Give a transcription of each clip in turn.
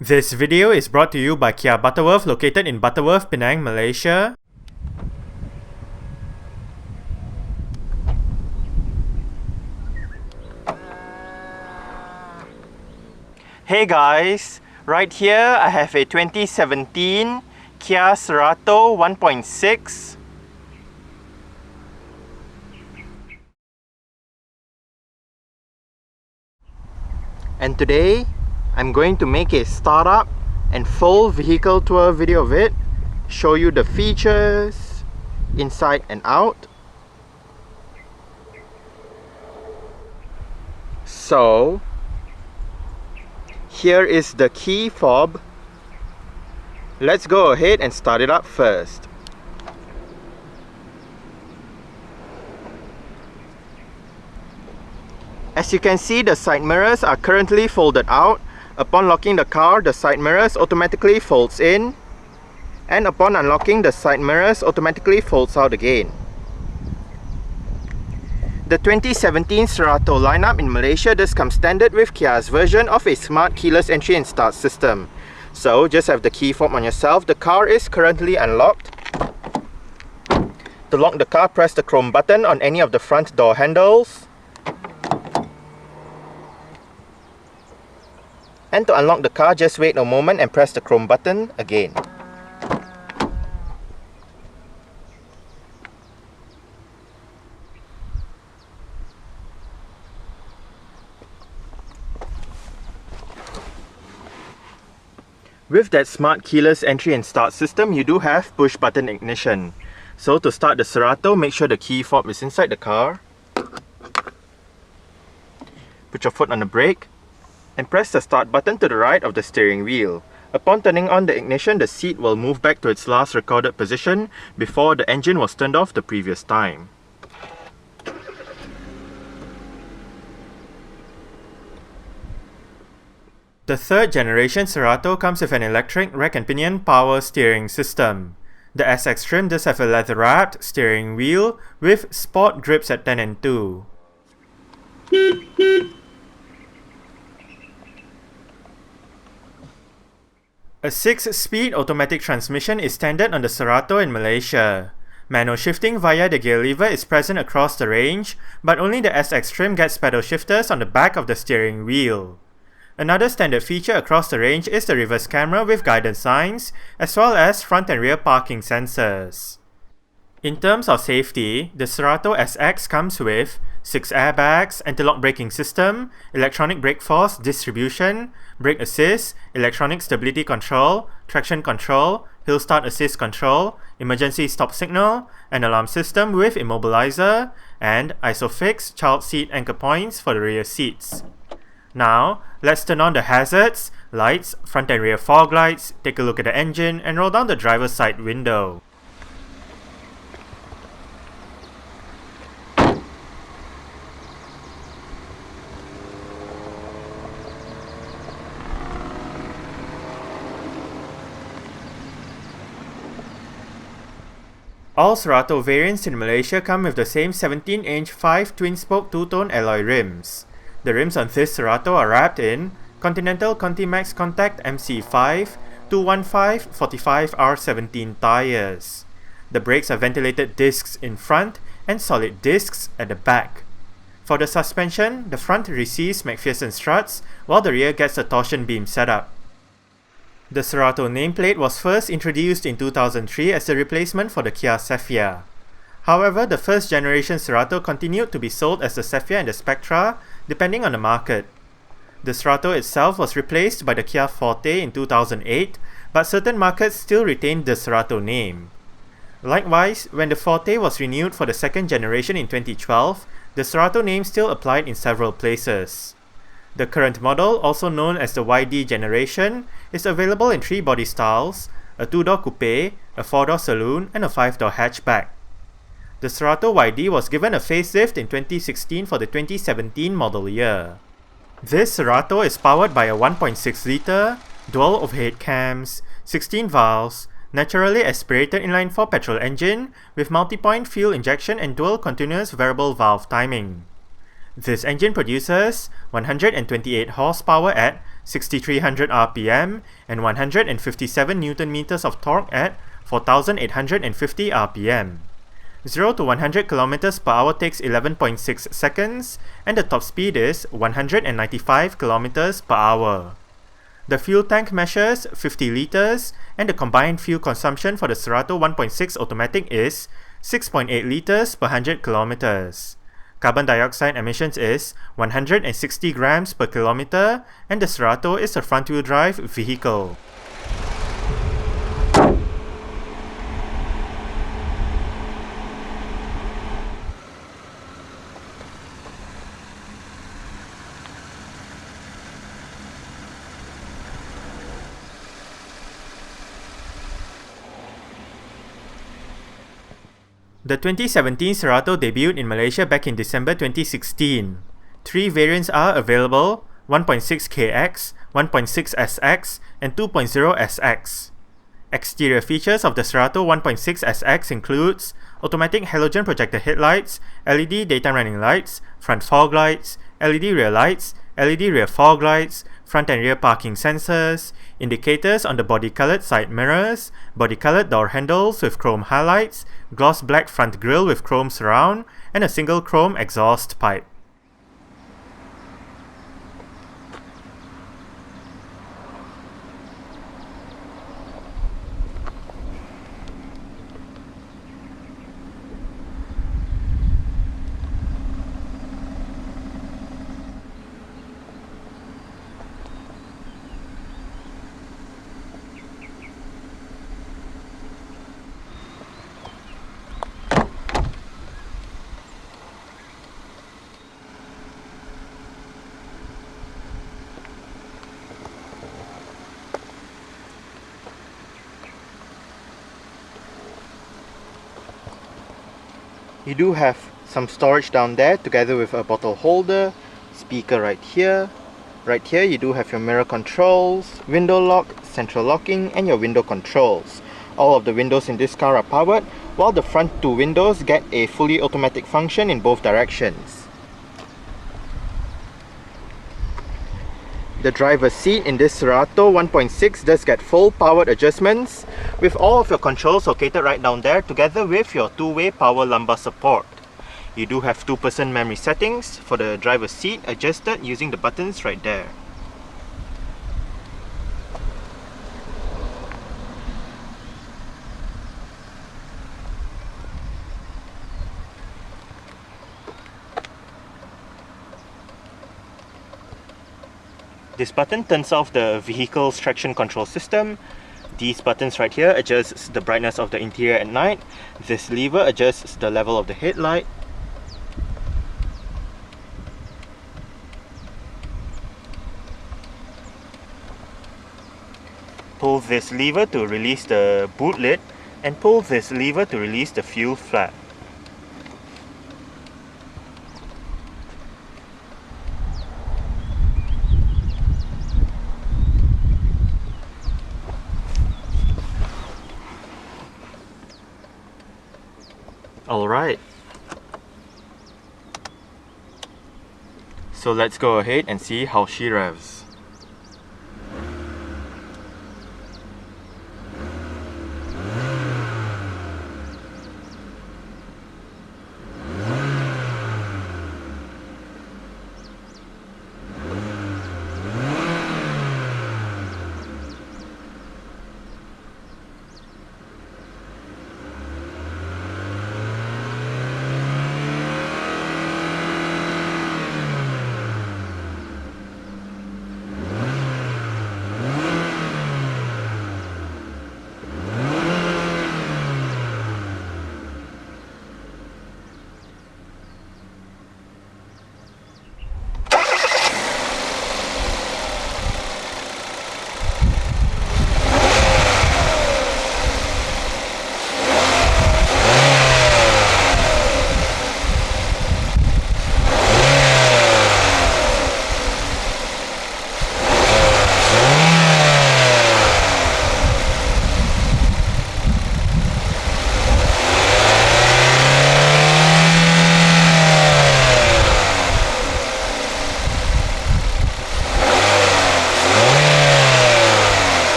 This video is brought to you by Kia Butterworth, located in Butterworth, Penang, Malaysia. Hey guys, right here I have a 2017 Kia Cerato 1.6. And today I'm going to make a startup and full vehicle tour video of it, show you the features inside and out. So here is the key fob. Let's go ahead and start it up first. As you can see, the side mirrors are currently folded out. Upon locking the car, the side mirrors automatically folds in, and upon unlocking, the side mirrors automatically folds out again. The 2017 Cerato lineup in Malaysia does come standard with Kia's version of a smart keyless entry and start system. So just have the key fob on yourself. The car is currently unlocked. To lock the car, press the chrome button on any of the front door handles. And to unlock the car, just wait a moment and press the chrome button again. With that smart keyless entry and start system, you do have push button ignition. So to start the Cerato, make sure the key fob is inside the car. Put your foot on the brake and press the start button to the right of the steering wheel. Upon turning on the ignition, the seat will move back to its last recorded position before the engine was turned off the previous time. The third generation Cerato comes with an electric rack and pinion power steering system. The SX trim does have a leather-wrapped steering wheel with sport grips at 10 and 2. A 6-speed automatic transmission is standard on the Cerato in Malaysia. Manual shifting via the gear lever is present across the range, but only the SX trim gets pedal shifters on the back of the steering wheel. Another standard feature across the range is the reverse camera with guidance signs, as well as front and rear parking sensors. In terms of safety, the Cerato SX comes with 6 airbags, anti-lock braking system, electronic brake force distribution, brake assist, electronic stability control, traction control, hill start assist control, emergency stop signal, an alarm system with immobilizer, and ISOFIX child seat anchor points for the rear seats. Now, let's turn on the hazards, lights, front and rear fog lights, take a look at the engine, and roll down the driver's side window. All Cerato variants in Malaysia come with the same 17-inch 5 twin-spoke two-tone alloy rims. The rims on this Cerato are wrapped in Continental ContiMax Contact MC5 215 45R17 tires. The brakes are ventilated discs in front and solid discs at the back. For the suspension, the front receives McPherson struts while the rear gets a torsion beam setup. The Cerato nameplate was first introduced in 2003 as a replacement for the Kia Cephia. However, the first generation Cerato continued to be sold as the Cephia and the Spectra, depending on the market. The Cerato itself was replaced by the Kia Forte in 2008, but certain markets still retained the Cerato name. Likewise, when the Forte was renewed for the second generation in 2012, the Cerato name still applied in several places. The current model, also known as the YD generation, is available in 3 body styles, a 2-door coupe, a 4-door saloon, and a 5-door hatchback. The Cerato YD was given a facelift in 2016 for the 2017 model year. This Cerato is powered by a 1.6 litre, dual overhead cams, 16 valves, naturally aspirated inline-4 petrol engine with multi-point fuel injection and dual continuous variable valve timing. This engine produces 128 horsepower at 6,300 RPM, and 157 Newton meters of torque at 4,850 RPM. 0 to 100 km per hour takes 11.6 seconds, and the top speed is 195 km per hour. The fuel tank measures 50 liters, and the combined fuel consumption for the Cerato 1.6 automatic is 6.8 liters per 100 kilometers. Carbon dioxide emissions is 160 grams per kilometer, and the Cerato is a front-wheel drive vehicle. The 2017 Cerato debuted in Malaysia back in December 2016. Three variants are available: 1.6KX, 1.6SX, and 2.0SX. Exterior features of the Cerato 1.6SX includes automatic halogen projector headlights, LED daytime running lights, front fog lights, LED rear lights, LED rear fog lights, front and rear parking sensors, indicators on the body-colored side mirrors, body-colored door handles with chrome highlights, gloss black front grille with chrome surround, and a single chrome exhaust pipe. You do have some storage down there together with a bottle holder, speaker right here. Right here you do have your mirror controls, window lock, central locking, and your window controls. All of the windows in this car are powered, while the front two windows get a fully automatic function in both directions. The driver's seat in this Cerato 1.6 does get full powered adjustments, with all of your controls located right down there together with your two-way power lumbar support. You do have 2-person memory settings for the driver's seat adjusted using the buttons right there. This button turns off the vehicle's traction control system. These buttons right here adjusts the brightness of the interior at night. This lever adjusts the level of the headlight. Pull this lever to release the boot lid, and pull this lever to release the fuel flap. Alright, so let's go ahead and see how she revs.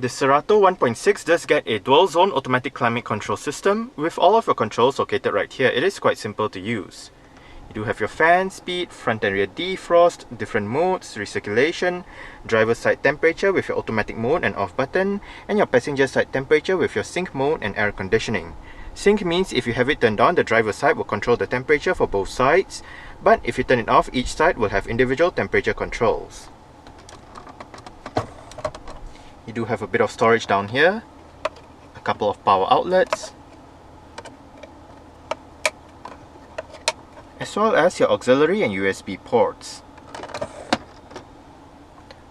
The Cerato 1.6 does get a dual-zone automatic climate control system with all of your controls located right here. It is quite simple to use. You do have your fan speed, front and rear defrost, different modes, recirculation, driver's side temperature with your automatic mode and off button, and your passenger side temperature with your sync mode and air conditioning. Sync means if you have it turned on, the driver's side will control the temperature for both sides, but if you turn it off, each side will have individual temperature controls. You do have a bit of storage down here, a couple of power outlets, as well as your auxiliary and USB ports.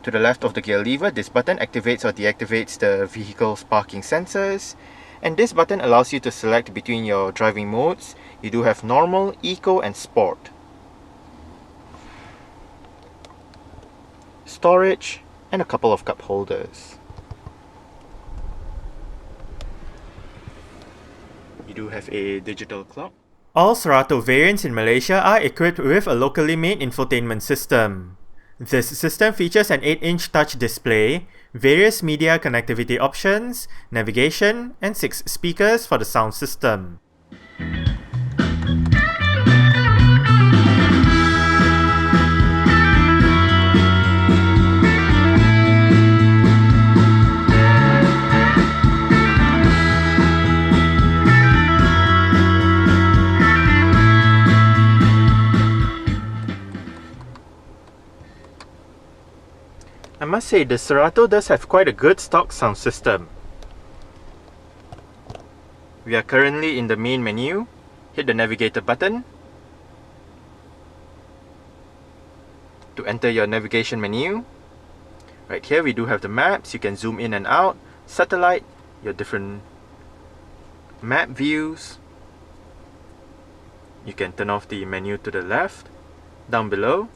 To the left of the gear lever, this button activates or deactivates the vehicle's parking sensors, and this button allows you to select between your driving modes. You do have normal, eco and sport. Storage and a couple of cup holders. You do have a digital clock. All Cerato variants in Malaysia are equipped with a locally made infotainment system. This system features an 8-inch touch display, various media connectivity options, navigation, and 6 speakers for the sound system. I must say, the Cerato does have quite a good stock sound system. We are currently in the main menu. Hit the navigator button to enter your navigation menu. Right here we do have the maps. You can zoom in and out, satellite, your different map views. You can turn off the menu to the left. Down below,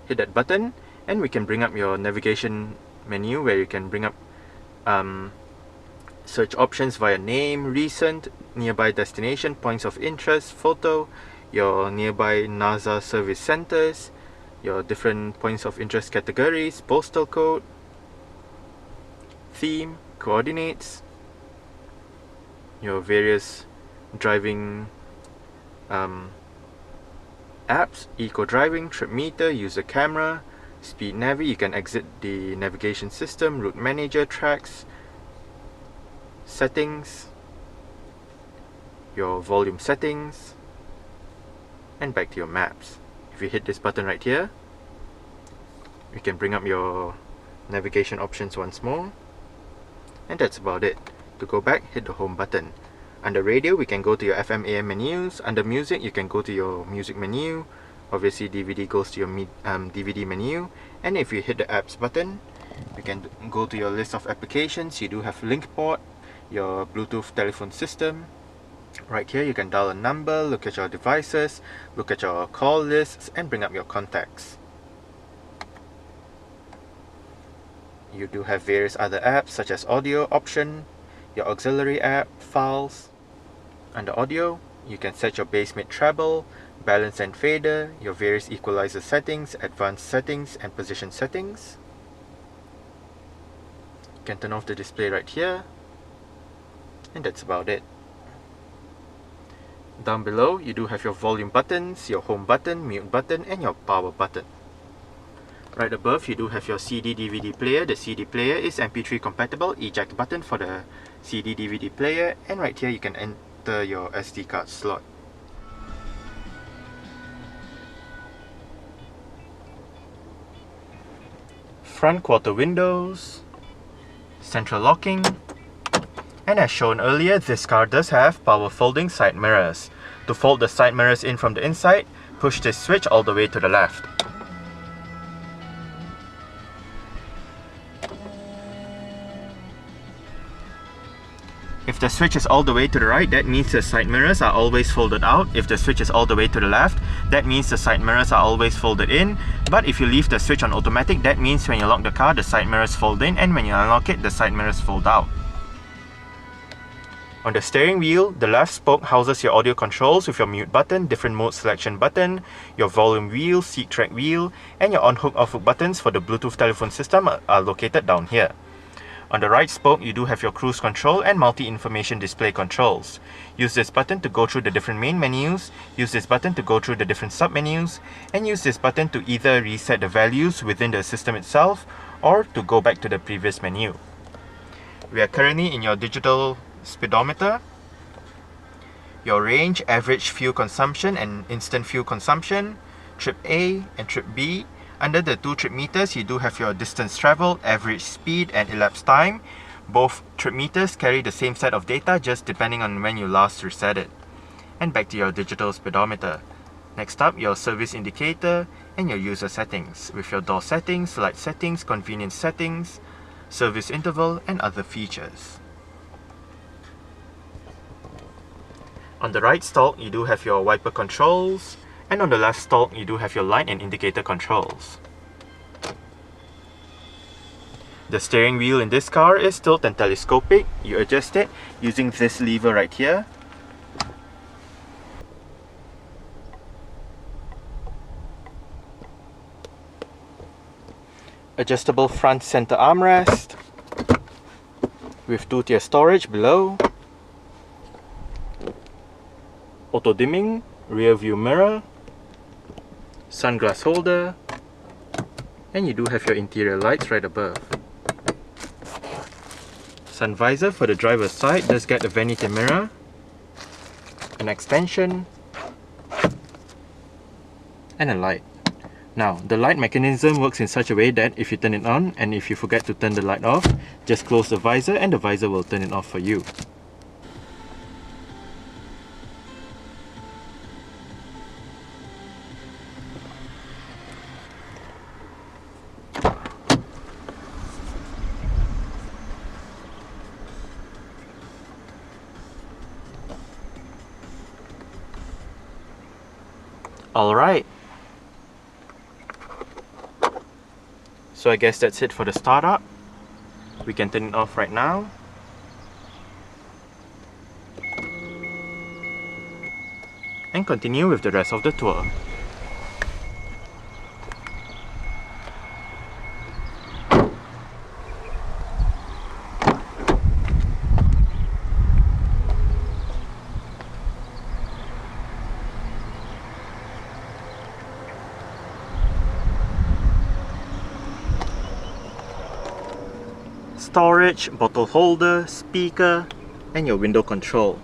hit that button, and we can bring up your navigation menu where you can bring up search options via name, recent, nearby destination, points of interest, photo, your nearby NASA service centers, your different points of interest categories, postal code, theme, coordinates, your various driving apps, eco driving, trip meter, user camera, speed navi. You can exit the navigation system, route manager, tracks, settings, your volume settings, and back to your maps. If you hit this button right here, you can bring up your navigation options once more, and that's about it. To go back, hit the home button. Under radio, we can go to your FM AM menus. Under music, you can go to your music menu. Obviously DVD goes to your DVD menu, and if you hit the apps button, you can go to your list of applications. You do have link port, your Bluetooth telephone system. Right here you can dial a number, look at your devices, look at your call lists, and bring up your contacts. You do have various other apps such as audio option, your auxiliary app, files. Under audio, you can set your bass mid treble, balance and fader, your various equalizer settings, advanced settings, and position settings. You can turn off the display right here, and that's about it. Down below, you do have your volume buttons, your home button, mute button, and your power button. Right above, you do have your CD DVD player. The CD player is MP3 compatible, eject button for the CD DVD player, and right here you can enter your SD card slot. Front quarter windows, central locking, and as shown earlier, this car does have power folding side mirrors. To fold the side mirrors in from the inside, push this switch all the way to the left. If the switch is all the way to the right, that means the side mirrors are always folded out. If the switch is all the way to the left, that means the side mirrors are always folded in. But if you leave the switch on automatic, that means when you lock the car, the side mirrors fold in, and when you unlock it, the side mirrors fold out. On the steering wheel, the left spoke houses your audio controls with your mute button, different mode selection button, your volume wheel, seat track wheel, and your on-hook off-hook buttons for the Bluetooth telephone system are located down here. On the right spoke, you do have your cruise control and multi-information display controls. Use this button to go through the different main menus, use this button to go through the different sub-menus, and use this button to either reset the values within the system itself or to go back to the previous menu. We are currently in your digital speedometer, your range, average fuel consumption and instant fuel consumption, trip A and trip B. Under the 2 trip meters, you do have your distance traveled, average speed and elapsed time. Both trip meters carry the same set of data, just depending on when you last reset it. And back to your digital speedometer. Next up, your service indicator and your user settings, with your door settings, light settings, convenience settings, service interval and other features. On the right stalk, you do have your wiper controls, and on the left stalk, you do have your light and indicator controls. The steering wheel in this car is tilt and telescopic. You adjust it using this lever right here. Adjustable front center armrest with 2-tier storage below. Auto dimming, rear view mirror, sunglass holder, and you do have your interior lights right above. Sun visor for the driver's side does get a vanity mirror, an extension, and a light. Now, the light mechanism works in such a way that if you turn it on and if you forget to turn the light off, just close the visor and the visor will turn it off for you. Alright, so I guess that's it for the startup. We can turn it off right now. And continue with the rest of the tour. Storage, bottle holder, speaker, and your window control.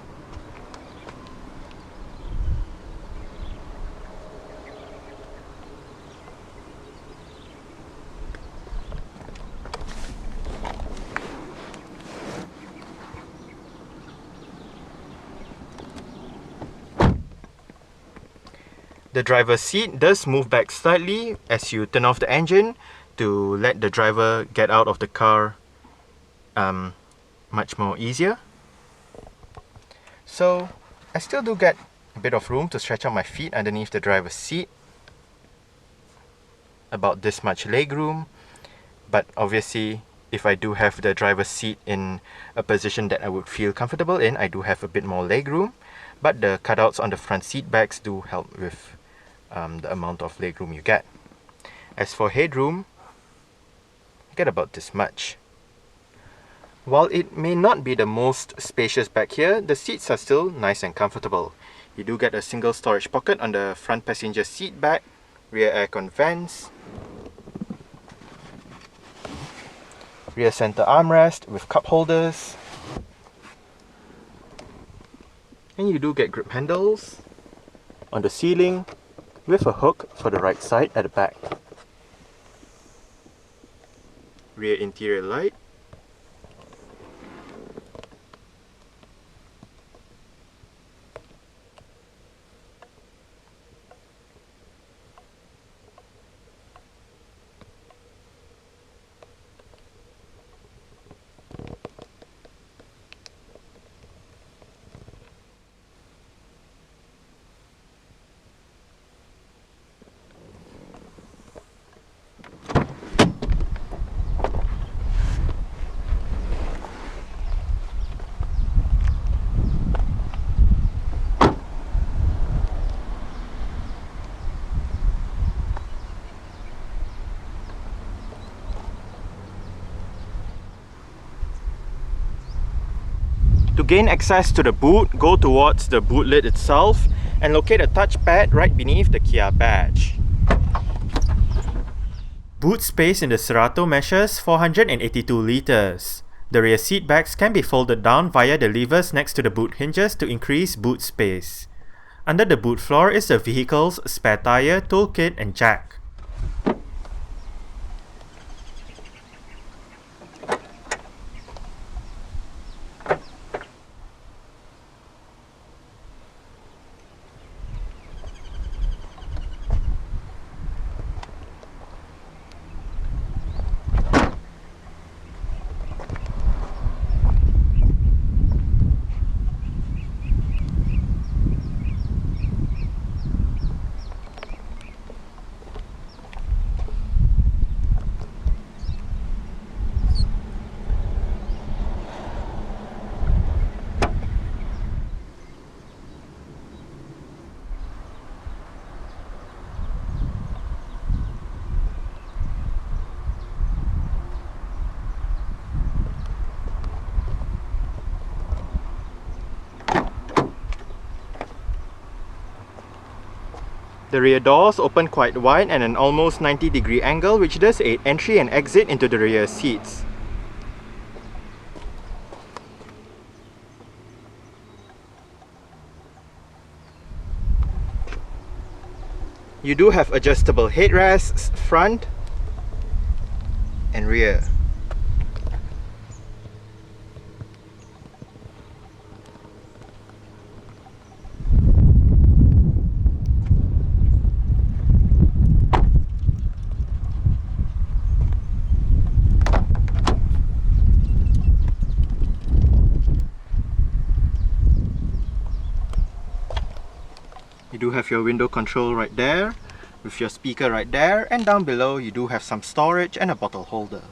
The driver's seat does move back slightly as you turn off the engine to let the driver get out of the car much more easier. So I still do get a bit of room to stretch out my feet underneath the driver's seat. About this much leg room, but obviously if I do have the driver's seat in a position that I would feel comfortable in, I do have a bit more leg room, but the cutouts on the front seat backs do help with the amount of leg room you get. As for headroom, you get about this much. While it may not be the most spacious back here, the seats are still nice and comfortable. You do get a single storage pocket on the front passenger seat back, rear aircon vents, rear center armrest with cup holders, and you do get grip handles on the ceiling with a hook for the right side at the back. Rear interior light, To gain access to the boot, go towards the boot lid itself and locate a touchpad right beneath the Kia badge. Boot space in the Cerato measures 482 litres. The rear seat backs can be folded down via the levers next to the boot hinges to increase boot space. Under the boot floor is the vehicle's spare tyre, toolkit and jack. The rear doors open quite wide at an almost 90-degree angle, which does aid entry and exit into the rear seats. You do have adjustable headrests front and rear. You do have your window control right there, with your speaker right there, and down below you do have some storage and a bottle holder.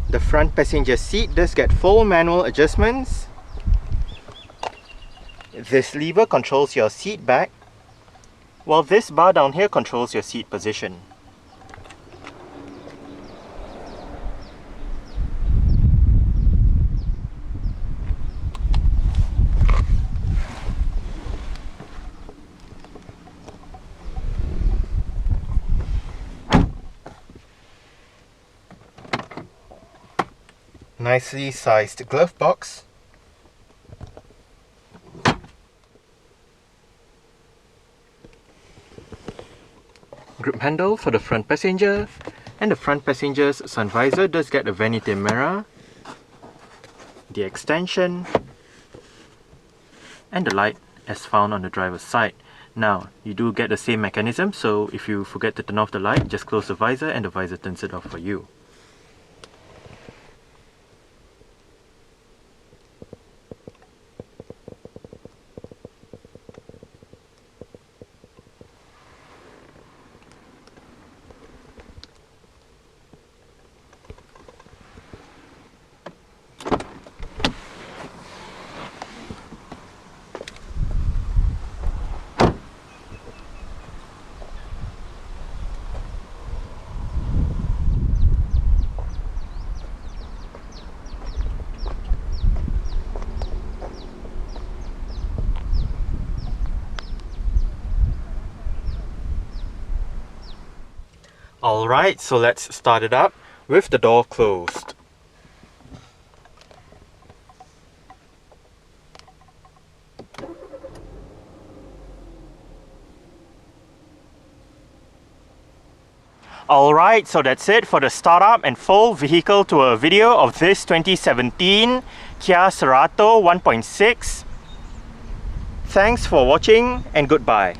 The front passenger seat does get full manual adjustments. This lever controls your seat back, while this bar down here controls your seat position. Nicely sized glove box. Grip handle for the front passenger, and the front passenger's sun visor does get a vanity mirror, the extension, and the light as found on the driver's side. Now, you do get the same mechanism, so if you forget to turn off the light, just close the visor and the visor turns it off for you. Alright, so let's start it up with the door closed. Alright, so that's it for the startup and full vehicle tour video of this 2017 Kia Cerato 1.6. Thanks for watching and goodbye.